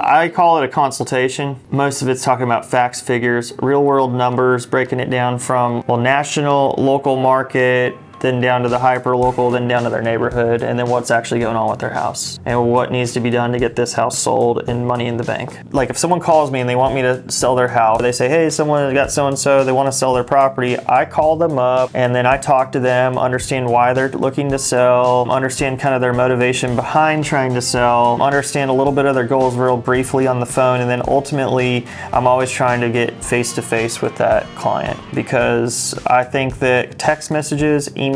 I call it a consultation. Most of it's talking about facts, figures, real world numbers, breaking it down from, well, national, local market, then down to the hyper local, then down to their neighborhood, and then what's actually going on with their house and what needs to be done to get this house sold and money in the bank. Like if someone calls me and they want me to sell their house, they say, hey, someone got so-and-so, they want to sell their property. I call them up and then I talk to them, understand why they're looking to sell, understand kind of their motivation behind trying to sell, understand a little bit of their goals real briefly on the phone, and then ultimately I'm always trying to get face-to-face with that client, because I think that text messages, emails,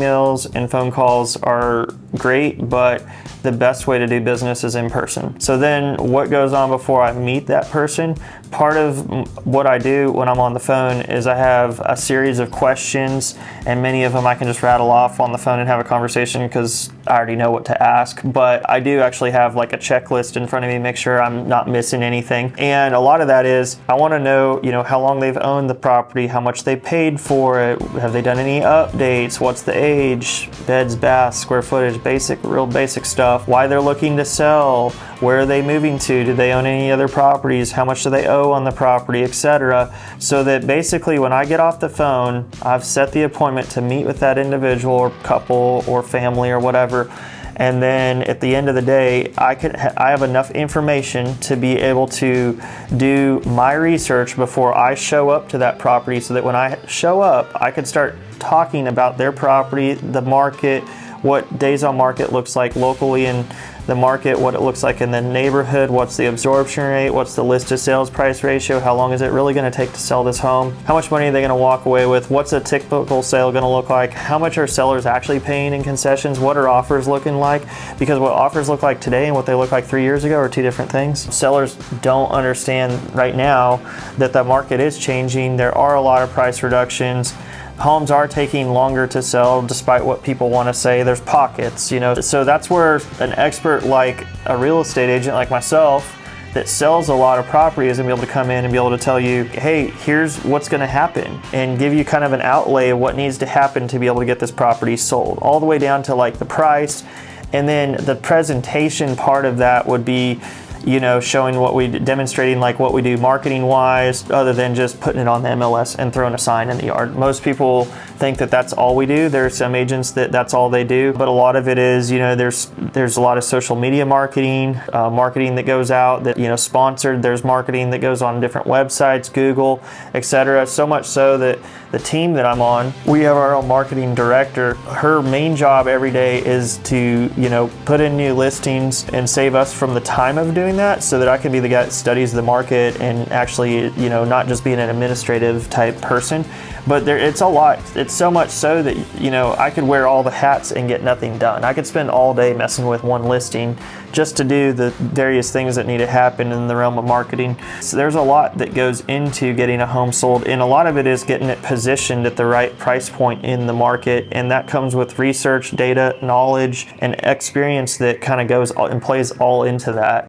and phone calls are great, but the best way to do business is in person. So then what goes on before I meet that person? Part of what I do when I'm on the phone is I have a series of questions, and many of them I can just rattle off on the phone and have a conversation because I already know what to ask. But I do actually have like a checklist in front of me, make sure I'm not missing anything. And a lot of that is I want to know, how long they've owned the property, how much they paid for it, have they done any updates, what's the age, beds, baths, square footage, real basic stuff, why they're looking to sell, where are they moving to, do they own any other properties, how much do they owe on the property, etc. So that basically when I get off the phone, I've set the appointment to meet with that individual or couple or family or whatever. And then at the end of the day, I have enough information to be able to do my research before I show up to that property, so that when I show up, I can start talking about their property, the market, what days on market looks like locally in the market, what it looks like in the neighborhood, what's the absorption rate, what's the list to sales price ratio, how long is it really going to take to sell this home, how much money are they going to walk away with, what's a typical sale going to look like, how much are sellers actually paying in concessions, what are offers looking like, because what offers look like today and what they look like 3 years ago are two different things. Sellers don't understand right now that the market is changing. There are a lot of price reductions. Homes are taking longer to sell despite what people want to say. There's pockets, So that's where an expert like a real estate agent like myself that sells a lot of property is going to be able to come in and be able to tell you, hey, here's what's going to happen, and give you kind of an outlay of what needs to happen to be able to get this property sold, all the way down to like the price. And then the presentation part of that would be showing demonstrating like what we do marketing wise, other than just putting it on the MLS and throwing a sign in the yard. Most people think that that's all we do. There are some agents that's all they do, but a lot of it is, there's a lot of social media marketing that goes out, that, sponsored. There's marketing that goes on different websites, Google, etc. So much so that the team that I'm on, we have our own marketing director. Her main job every day is to, put in new listings and save us from the time of doing that, so that I can be the guy that studies the market and actually, not just being an administrative type person. But it's a lot. It's so much so that, I could wear all the hats and get nothing done. I could spend all day messing with one listing just to do the various things that need to happen in the realm of marketing. So there's a lot that goes into getting a home sold, and a lot of it is getting it positioned at the right price point in the market, and that comes with research, data, knowledge, and experience that kind of goes and plays all into that.